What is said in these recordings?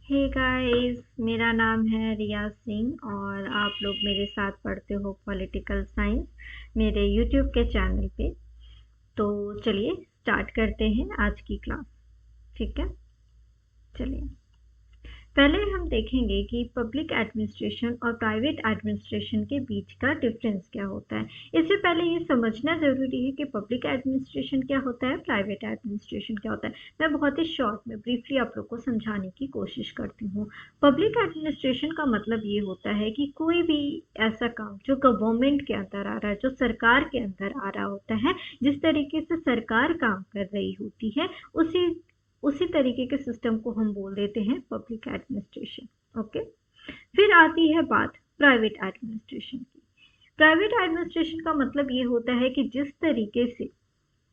Hey guys, मेरा नाम है रिया सिंह और आप लोग मेरे साथ पढ़ते हो पॉलिटिकल साइंस मेरे यूट्यूब के चैनल पे। तो चलिए स्टार्ट करते हैं आज की क्लास। ठीक है, चलिए पहले हम देखेंगे कि पब्लिक एडमिनिस्ट्रेशन और प्राइवेट एडमिनिस्ट्रेशन के बीच का डिफरेंस क्या होता है। इससे पहले ये समझना ज़रूरी है कि पब्लिक एडमिनिस्ट्रेशन क्या होता है, प्राइवेट एडमिनिस्ट्रेशन क्या होता है। मैं बहुत ही शॉर्ट में ब्रीफली आप लोग को समझाने की कोशिश करती हूँ। पब्लिक एडमिनिस्ट्रेशन का मतलब ये होता है कि कोई भी ऐसा काम जो गवर्नमेंट के अंदर आ रहा है, जो सरकार के अंदर आ रहा होता है, जिस तरीके से सरकार काम कर रही होती है, उसी तरीके के सिस्टम को हम बोल देते हैं पब्लिक एडमिनिस्ट्रेशन। ओके, फिर आती है बात प्राइवेट एडमिनिस्ट्रेशन की। प्राइवेट एडमिनिस्ट्रेशन का मतलब ये होता है कि जिस तरीके से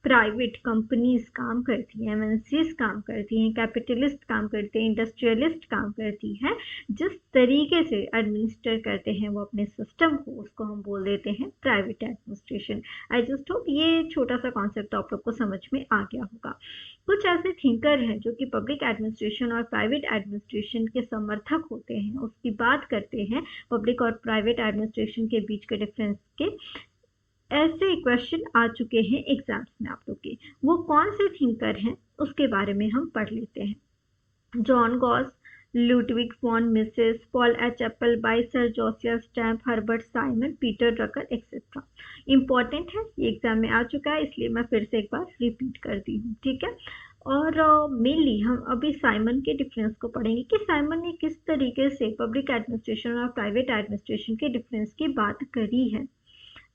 प्राइवेट कंपनीज काम करती हैं, एमएनसीज काम करती हैं, कैपिटलिस्ट काम करते हैं, इंडस्ट्रियलिस्ट काम करती हैं, जिस तरीके से एडमिनिस्टर करते हैं वो अपने सिस्टम को, उसको हम बोल देते हैं private administration. I just hope ये छोटा सा कॉन्सेप्ट आप लोग को समझ में आ गया होगा। कुछ ऐसे थिंकर हैं जो कि पब्लिक एडमिनिस्ट्रेशन और प्राइवेट एडमिनिस्ट्रेशन के समर्थक होते हैं, उसकी बात करते हैं पब्लिक और प्राइवेट एडमिनिस्ट्रेशन के बीच के डिफरेंस के। ऐसे क्वेश्चन आ चुके हैं एग्जाम्स में आप लोग के। वो कौन से थिंकर हैं उसके बारे में हम पढ़ लेते हैं। John Gaus, Ludwig von Mises, Paul H Appleby sir Josiah Stamp, Herbert Simon, Peter Drucker etcetera. Important है, ये एग्जाम में आ चुका है, इसलिए मैं फिर से एक बार रिपीट करती हूँ। ठीक है, और मेनली हम अभी साइमन के डिफरेंस को पढ़ेंगे कि साइमन ने किस तरीके से पब्लिक एडमिनिस्ट्रेशन और प्राइवेट एडमिनिस्ट्रेशन के डिफरेंस की बात करी है।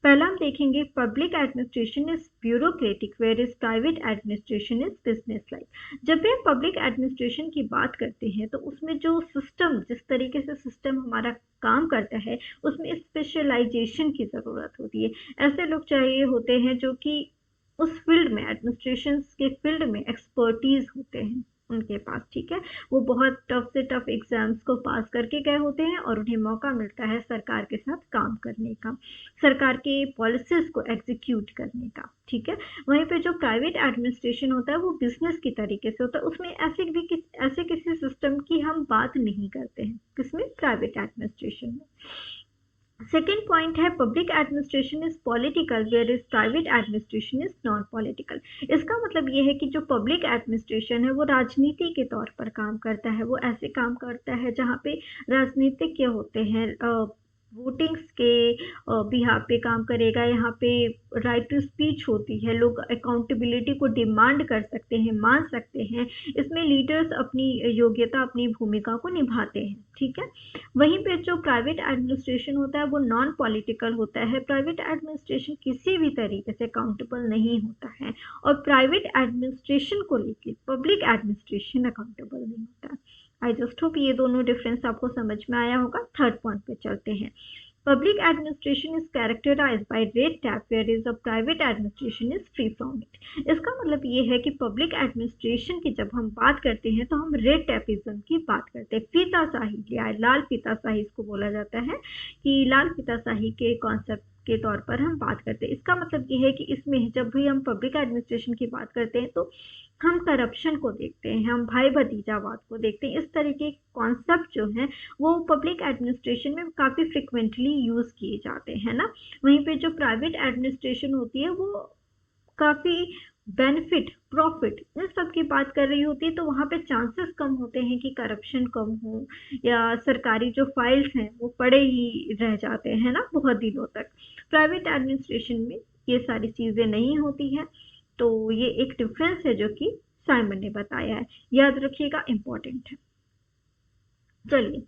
पहला हम देखेंगे public administration is bureaucratic where is private administration is business like. जब भी हम पब्लिक एडमिनिस्ट्रेशन की बात करते हैं तो उसमें जो सिस्टम, जिस तरीके से सिस्टम हमारा काम करता है, उसमें स्पेशलाइजेशन की ज़रूरत होती है। ऐसे लोग चाहिए होते हैं जो कि उस फील्ड में, एडमिनिस्ट्रेशन के फील्ड में एक्सपर्टीज होते हैं उनके पास। ठीक है, वो बहुत टफ से टफ एग्जाम्स को पास करके गए होते हैं और उन्हें मौका मिलता है सरकार के साथ काम करने का, सरकार के पॉलिसीज को एग्जीक्यूट करने का। ठीक है, वहीं पे जो प्राइवेट एडमिनिस्ट्रेशन होता है वो बिजनेस की तरीके से होता है, उसमें ऐसे किसी सिस्टम की हम बात नहीं करते हैं, किसमें, प्राइवेट एडमिनिस्ट्रेशन में। सेकेंड पॉइंट है public administration is political where is private administration is non political. इसका मतलब ये है कि जो पब्लिक एडमिनिस्ट्रेशन है वो राजनीति के तौर पर काम करता है, वो ऐसे काम करता है जहाँ पे राजनीतिज्ञ होते हैं, वोटिंग्स के बिहाफ पे काम करेगा। यहाँ पे राइट टू स्पीच होती है, लोग अकाउंटेबिलिटी को डिमांड कर सकते हैं, मान सकते हैं। इसमें लीडर्स अपनी योग्यता, अपनी भूमिका को निभाते हैं। ठीक है, वहीं पे जो प्राइवेट एडमिनिस्ट्रेशन होता है वो नॉन पॉलिटिकल होता है। प्राइवेट एडमिनिस्ट्रेशन किसी भी तरीके से अकाउंटेबल नहीं होता है और प्राइवेट एडमिनिस्ट्रेशन को लेकर पब्लिक एडमिनिस्ट्रेशन अकाउंटेबल नहीं होता है। आई जस्ट होप ये दोनों डिफरेंस आपको समझ में आया होगा। थर्ड पॉइंट पे चलते हैं। Public administration is characterized by red tape where is a private administration is free from it. इसका मतलब ये है कि पब्लिक एडमिनिस्ट्रेशन की जब हम बात करते हैं तो हम रेड टैपिज्म की बात करते हैं। फीताशाही या लाल फीताशाही इसको बोला जाता है कि लाल फीताशाही के कॉन्सेप्ट के तौर पर हम बात करते हैं। इसका मतलब ये है कि इसमें जब भी हम पब्लिक एडमिनिस्ट्रेशन की बात करते हैं तो हम करप्शन को देखते हैं, हम भाई भतीजावाद को देखते हैं। इस तरीके के कॉन्सेप्ट जो हैं वो पब्लिक एडमिनिस्ट्रेशन में काफ़ी फ्रिक्वेंटली यूज़ किए जाते हैं ना। वहीं पे जो प्राइवेट एडमिनिस्ट्रेशन होती है वो काफ़ी बेनिफिट, प्रॉफिट, इन सब की बात कर रही होती है, तो वहाँ पे चांसेस कम होते हैं कि करप्शन कम हो या सरकारी जो फाइल्स हैं वो पड़े ही रह जाते हैं ना बहुत दिनों तक। प्राइवेट एडमिनिस्ट्रेशन में ये सारी चीज़ें नहीं होती हैं। तो ये एक डिफरेंस है जो कि साइमन ने बताया है, याद रखिएगा, इम्पोर्टेंट है। चलिए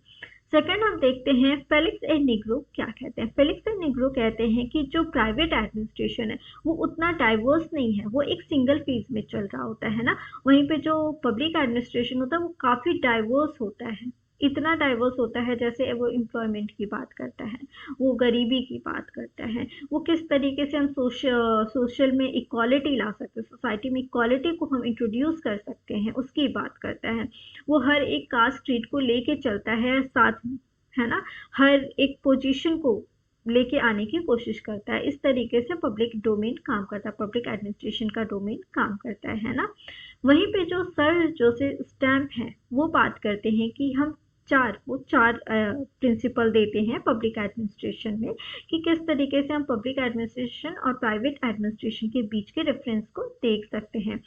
सेकंड हम देखते हैं फेलिक्स एंड निग्रो क्या कहते हैं। फेलिक्स एंड निग्रो कहते हैं कि जो प्राइवेट एडमिनिस्ट्रेशन है वो उतना डाइवर्स नहीं है, वो एक सिंगल फेज में चल रहा होता है ना। वहीं पे जो पब्लिक एडमिनिस्ट्रेशन होता है वो काफ़ी डाइवर्स होता है। इतना डाइवर्स होता है जैसे वो एम्प्लॉयमेंट की बात करता है, वो गरीबी की बात करता है, वो किस तरीके से हम सोशल में इक्वालिटी ला सकते हैं, सोसाइटी में इक्वालिटी को हम इंट्रोड्यूस कर सकते हैं, उसकी बात करता है। वो हर एक कास्ट क्रीड को लेके चलता है साथ में, है ना। हर एक पोजीशन को लेके आने की कोशिश करता है। इस तरीके से पब्लिक डोमेन काम करता है, पब्लिक एडमिनिस्ट्रेशन का डोमेन काम करता है ना। वहीं पे जो सर जोसेफ स्टैम्प है वो बात करते हैं कि हम चार प्रिंसिपल देते हैं पब्लिक एडमिनिस्ट्रेशन में, कि किस तरीके से हम पब्लिक एडमिनिस्ट्रेशन और प्राइवेट एडमिनिस्ट्रेशन के बीच के डिफरेंस को देख सकते हैं।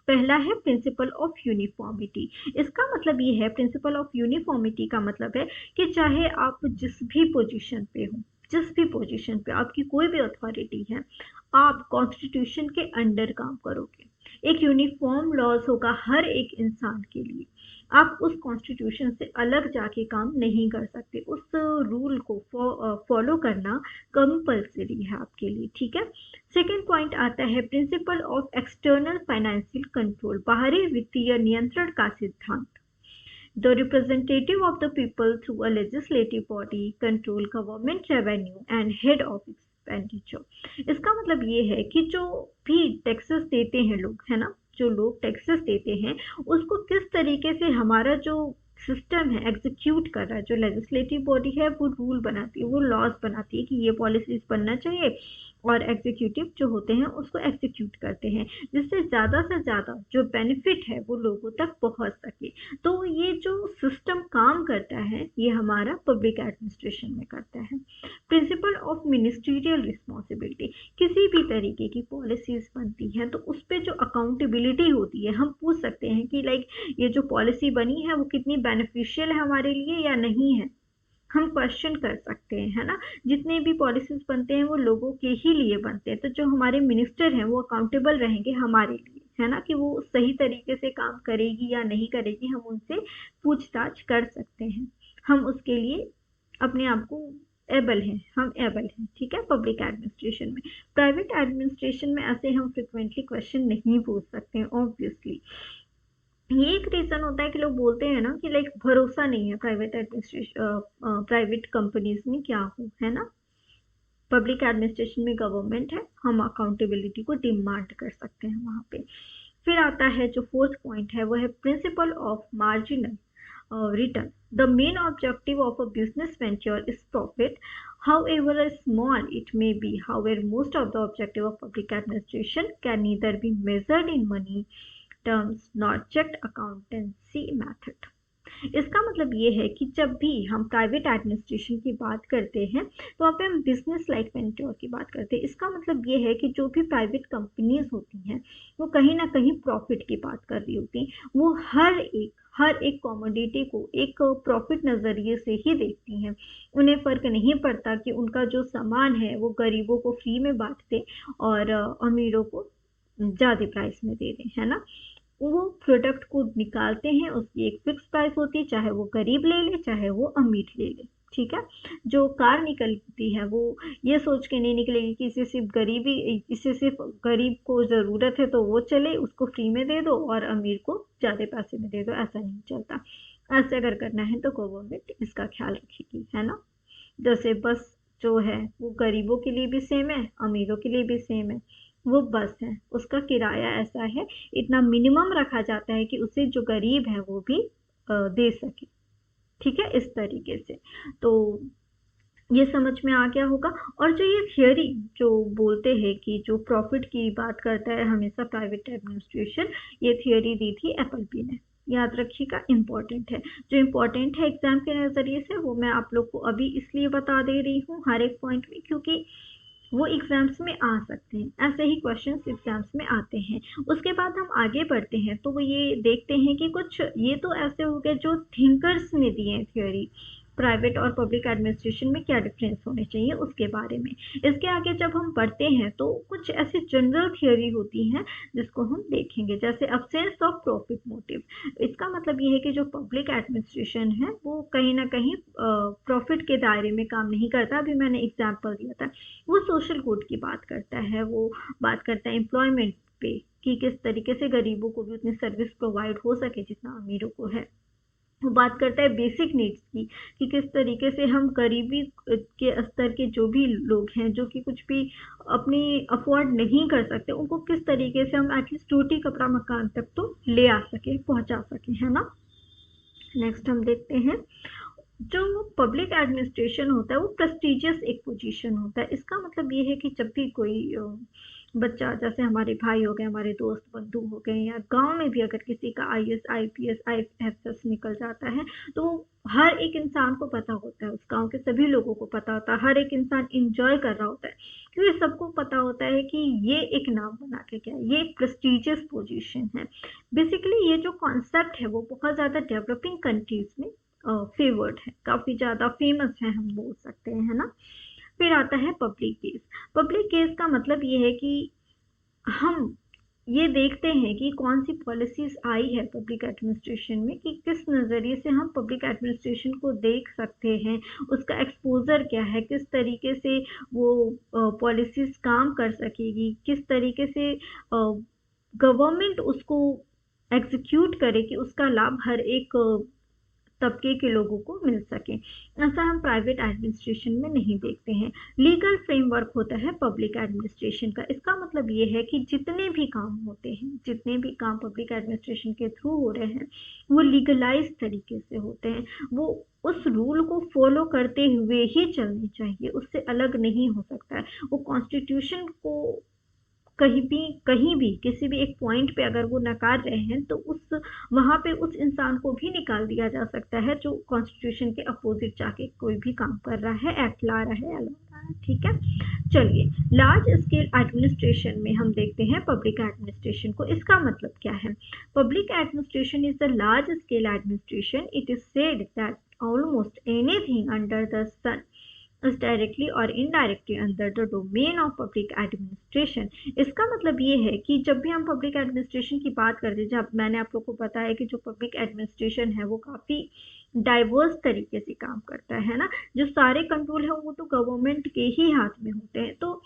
पहला है प्रिंसिपल ऑफ यूनिफॉर्मिटी। इसका मतलब ये है, प्रिंसिपल ऑफ यूनिफॉर्मिटी का मतलब है कि चाहे आप जिस भी पोजीशन पे हो, जिस भी पोजीशन पे आपकी कोई भी अथॉरिटी है, आप कॉन्स्टिट्यूशन के अंडर काम करोगे। एक यूनिफॉर्म लॉज होगा हर एक इंसान के लिए। आप उस कॉन्स्टिट्यूशन से अलग जाके काम नहीं कर सकते, उस रूल को फॉलो करना कंपल्सरी है आपके लिए, ठीक है। सेकेंड पॉइंट आता है principle of external financial control, बाहरी वित्तीय नियंत्रण का सिद्धांत। The representative of the people through a legislative body control government revenue and head of expenditure। इसका मतलब ये है कि जो भी टैक्सेस देते हैं लोग, है ना, जो लोग टैक्सेस देते हैं उसको किस तरीके से हमारा जो सिस्टम है एग्जीक्यूट कर रहा है। जो लेजिस्लेटिव बॉडी है वो रूल बनाती है, वो लॉज बनाती है कि ये पॉलिसीज बनना चाहिए, और एग्जीक्यूटिव जो होते हैं उसको एग्जीक्यूट करते हैं, जिससे ज़्यादा से ज़्यादा जो बेनिफिट है वो लोगों तक पहुंच सके। तो ये जो सिस्टम काम करता है ये हमारा पब्लिक एडमिनिस्ट्रेशन में करता है। प्रिंसिपल ऑफ मिनिस्ट्रियल रिस्पॉन्सिबिलिटी, किसी भी तरीके की पॉलिसीज बनती हैं तो उस पर जो अकाउंटेबिलिटी होती है, हम पूछ सकते हैं कि लाइक ये जो पॉलिसी बनी है वो कितनी बेनिफिशियल है हमारे लिए या नहीं है, हम क्वेश्चन कर सकते हैं, है ना। जितने भी पॉलिसीज बनते हैं वो लोगों के ही लिए बनते हैं, तो जो हमारे मिनिस्टर हैं वो अकाउंटेबल रहेंगे हमारे लिए, है ना, कि वो सही तरीके से काम करेगी या नहीं करेगी, हम उनसे पूछताछ कर सकते हैं। हम उसके लिए अपने आप को एबल हैं, हम एबल हैं, ठीक है, पब्लिक एडमिनिस्ट्रेशन में। प्राइवेट एडमिनिस्ट्रेशन में ऐसे हम फ्रिक्वेंटली क्वेश्चन नहीं पूछ सकते हैं ऑब्वियसली। ये एक रीजन होता है कि लोग बोलते हैं ना कि लाइक भरोसा नहीं है प्राइवेट एडमिनिस्ट्रेशन, प्राइवेट कंपनीज में क्या हो, है ना। पब्लिक एडमिनिस्ट्रेशन में गवर्नमेंट है, हम अकाउंटेबिलिटी को डिमांड कर सकते हैं वहाँ पे। फिर आता है जो फोर्थ पॉइंट है वो है principle of marginal return. The main objective of a business venture is profit, however small it may be। However, most of the objective of public administration can neither be measured in money terms nor checked accountancy method। इसका मतलब ये है कि जब भी हम private administration की बात करते हैं तो वहाँ पे हम बिजनेस लाइक वेंचर की बात करते हैं। इसका मतलब ये है कि जो भी प्राइवेट कंपनीज होती हैं वो कहीं ना कहीं प्रॉफिट की बात कर रही होती हैं, वो हर एक कमोडिटी को एक प्रॉफिट नज़रिए से ही देखती हैं। उन्हें फ़र्क नहीं पड़ता कि उनका जो सामान है वो गरीबों को फ्री में बांट दे और अमीरों को ज़्यादा प्राइस में दे दें, है ना। वो प्रोडक्ट को निकालते हैं, उसकी एक फिक्स प्राइस होती है, चाहे वो गरीब ले ले चाहे वो अमीर ले ले, ठीक है। जो कार निकलती है वो ये सोच के नहीं निकलेगी कि इसे सिर्फ गरीब को ज़रूरत है तो वो चले, उसको फ्री में दे दो और अमीर को ज़्यादा पैसे में दे दो, ऐसा नहीं चलता। ऐसे अगर करना है तो गवर्नमेंट इसका ख्याल रखेगी, है ना। जैसे बस जो है वो गरीबों के लिए भी सेम है, अमीरों के लिए भी सेम है। वो बस है, उसका किराया ऐसा है, इतना मिनिमम रखा जाता है कि उसे जो गरीब है वो भी दे सके, ठीक है, इस तरीके से। तो ये समझ में आ गया होगा। और जो ये थियोरी जो बोलते हैं कि जो प्रॉफिट की बात करता है हमेशा प्राइवेट एडमिनिस्ट्रेशन, ये थियोरी दी थी एप्पलबी ने, याद रखिएगा, इम्पॉर्टेंट है। जो इम्पॉर्टेंट है एग्जाम के नज़रिए से वो मैं आप लोग को अभी इसलिए बता दे रही हूँ हर एक पॉइंट में, क्योंकि वो एग्जाम्स में आ सकते हैं, ऐसे ही क्वेश्चंस एग्जाम्स में आते हैं। उसके बाद हम आगे बढ़ते हैं तो वो ये देखते हैं कि कुछ ये तो ऐसे हो गए जो थिंकर्स ने दिए हैं थियोरी, प्राइवेट और पब्लिक एडमिनिस्ट्रेशन में क्या डिफरेंस होने चाहिए उसके बारे में। इसके आगे जब हम बढ़ते हैं तो कुछ ऐसी जनरल थियोरी होती हैं जिसको हम देखेंगे, जैसे अब्सेंस ऑफ प्रॉफिट मोटिव। इसका मतलब ये है कि जो पब्लिक एडमिनिस्ट्रेशन है वो कहीं ना कहीं प्रॉफिट के दायरे में काम नहीं करता। अभी मैंने एग्जाम्पल दिया था, वो सोशल गुड की बात करता है, वो बात करता है एम्प्लॉयमेंट पे कि किस तरीके से गरीबों को भी उतनी सर्विस प्रोवाइड हो सके जितना अमीरों को है। वो बात करता है बेसिक नीड्स की कि किस तरीके से हम गरीबी के स्तर के जो भी लोग हैं जो कि कुछ भी अपनी अफोर्ड नहीं कर सकते, उनको किस तरीके से हम एटलीस्ट रोटी कपड़ा मकान तक तो ले आ सके, पहुंचा सके, है ना। नेक्स्ट हम देखते हैं जो पब्लिक एडमिनिस्ट्रेशन होता है वो प्रेस्टिजियस एक पोजीशन होता है। इसका मतलब ये है कि जब भी कोई बच्चा, जैसे हमारे भाई हो गए, हमारे दोस्त बंधु हो गए, या गांव में भी अगर किसी का आईएएस आईपीएस आईएफएस निकल जाता है, तो हर एक इंसान को पता होता है, उस गांव के सभी लोगों को पता होता है, हर एक इंसान इंजॉय कर रहा होता है, क्योंकि सबको पता होता है कि ये एक नाम बना के गया, ये एक प्रेस्टिजियस पोजीशन है। बेसिकली ये जो कॉन्सेप्ट है वो बहुत ज़्यादा डेवलपिंग कंट्रीज में फेवर्ड है, काफ़ी ज़्यादा फेमस है, हम बोल सकते हैं, है ना। फिर आता है पब्लिक केस। पब्लिक केस का मतलब ये है कि हम ये देखते हैं कि कौन सी पॉलिसीज आई है पब्लिक एडमिनिस्ट्रेशन में, कि किस नज़रिए से हम पब्लिक एडमिनिस्ट्रेशन को देख सकते हैं, उसका एक्सपोजर क्या है, किस तरीके से वो पॉलिसीज काम कर सकेगी, किस तरीके से गवर्नमेंट उसको एग्जीक्यूट करे कि उसका लाभ हर एक तबके के लोगों को मिल सके। ऐसा हम प्राइवेट एडमिनिस्ट्रेशन में नहीं देखते हैं। लीगल फ्रेमवर्क होता है पब्लिक एडमिनिस्ट्रेशन का। इसका मतलब ये है कि जितने भी काम होते हैं, जितने भी काम पब्लिक एडमिनिस्ट्रेशन के थ्रू हो रहे हैं, वो लीगलाइज तरीके से होते हैं, वो उस रूल को फॉलो करते हुए ही चलने चाहिए, उससे अलग नहीं हो सकता है। वो कॉन्स्टिट्यूशन को कहीं भी किसी भी एक पॉइंट पे अगर वो नकार रहे हैं, तो उस वहाँ पे उस इंसान को भी निकाल दिया जा सकता है जो कॉन्स्टिट्यूशन के अपोजिट जाके कोई भी काम कर रहा है, एक्ट ला रहा है, अला रहा है। ठीक है, चलिए लार्ज स्केल एडमिनिस्ट्रेशन में हम देखते हैं पब्लिक एडमिनिस्ट्रेशन को। इसका मतलब क्या है? Public administration is the large scale administration. It is said that almost anything under the sun is directly or indirectly under the domain of public administration। इसका मतलब ये है कि जब भी हम पब्लिक एडमिनिस्ट्रेशन की बात करते हैं, जब मैंने आप लोग को बताया कि जो पब्लिक एडमिनिस्ट्रेशन है वो काफ़ी डाइवर्स तरीके से काम करता है ना, जो सारे कंट्रोल है वो तो गवर्नमेंट के ही हाथ में होते हैं। तो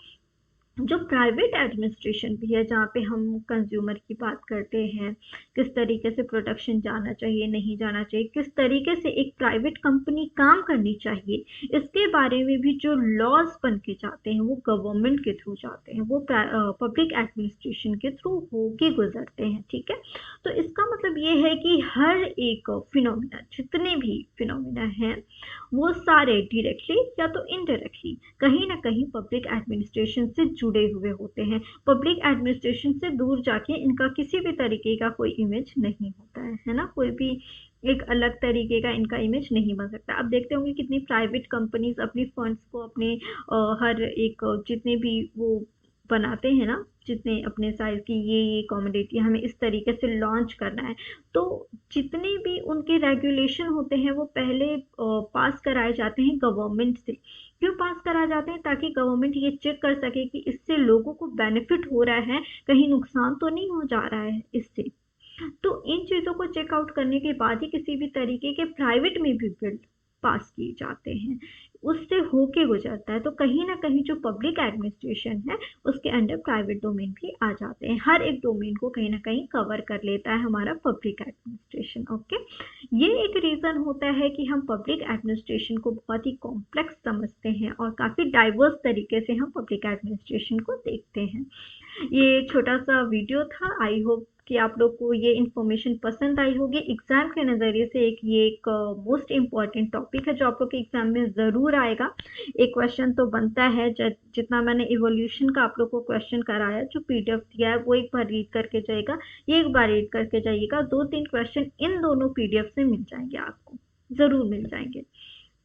जो प्राइवेट एडमिनिस्ट्रेशन भी है, जहाँ पे हम कंज्यूमर की बात करते हैं, किस तरीके से प्रोडक्शन जाना चाहिए, नहीं जाना चाहिए, किस तरीके से एक प्राइवेट कंपनी काम करनी चाहिए, इसके बारे में भी जो लॉज बन के जाते हैं वो गवर्नमेंट के थ्रू जाते हैं, वो पब्लिक एडमिनिस्ट्रेशन के थ्रू होके गुजरते हैं। ठीक है, तो इसका मतलब ये है कि हर एक फिनोमिना, जितने भी फिनोमिना हैं, वो सारे डायरेक्टली या तो इनडायरेक्टली कहीं ना कहीं पब्लिक एडमिनिस्ट्रेशन से जुड़े हुए होते हैं। पब्लिक एडमिनिस्ट्रेशन से दूर जाके इनका किसी भी तरीके का कोई इमेज नहीं होता है ना, कोई भी एक अलग तरीके का इनका इमेज नहीं बन सकता। आप देखते होंगे कितनी प्राइवेट कंपनीज अपनी फंड्स को अपने हर एक जितने भी वो बनाते हैं ना, जितने अपने साइज की ये कॉमोडिटी हमें इस तरीके से लॉन्च करना है, तो जितने भी उनके रेगुलेशन होते हैं वो पहले पास कराए जाते हैं गवर्नमेंट से। क्यों पास कराए जाते हैं? ताकि गवर्नमेंट ये चेक कर सके कि इससे लोगों को बेनिफिट हो रहा है, कहीं नुकसान तो नहीं हो जा रहा है इससे। तो इन चीज़ों को चेक आउट करने के बाद ही किसी भी तरीके के प्राइवेट में भी बिल पास किए जाते हैं, उससे होके गुजरता है। तो कहीं ना कहीं जो पब्लिक एडमिनिस्ट्रेशन है उसके अंडर प्राइवेट डोमेन भी आ जाते हैं, हर एक डोमेन को कहीं ना कहीं कवर कर लेता है हमारा पब्लिक एडमिनिस्ट्रेशन। ओके, ये एक रीज़न होता है कि हम पब्लिक एडमिनिस्ट्रेशन को बहुत ही कॉम्प्लेक्स समझते हैं और काफ़ी डाइवर्स तरीके से हम पब्लिक एडमिनिस्ट्रेशन को देखते हैं। ये छोटा सा वीडियो था, आई होप कि आप लोग को ये इन्फॉर्मेशन पसंद आई होगी। एग्ज़ाम के नज़रिए से ये एक मोस्ट इम्पॉर्टेंट टॉपिक है जो आप लोग के एग्ज़ाम में ज़रूर आएगा। एक क्वेश्चन तो बनता है, जितना मैंने इवोल्यूशन का आप लोग को क्वेश्चन कराया, जो पीडीएफ दिया है वो एक बार रीड करके जाइएगा, ये एक बार रीड करके जाइएगा, 2-3 क्वेश्चन इन दोनों पीडीएफ से मिल जाएंगे, आपको ज़रूर मिल जाएंगे।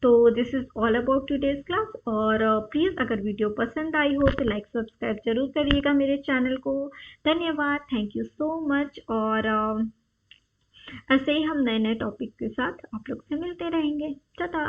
तो this is all about today's class. और प्लीज़ अगर वीडियो पसंद आई हो तो लाइक सब्सक्राइब जरूर करिएगा मेरे चैनल को। धन्यवाद, थैंक यू सो मच। और ऐसे ही हम नए नए टॉपिक के साथ आप लोग से मिलते रहेंगे। टाटा।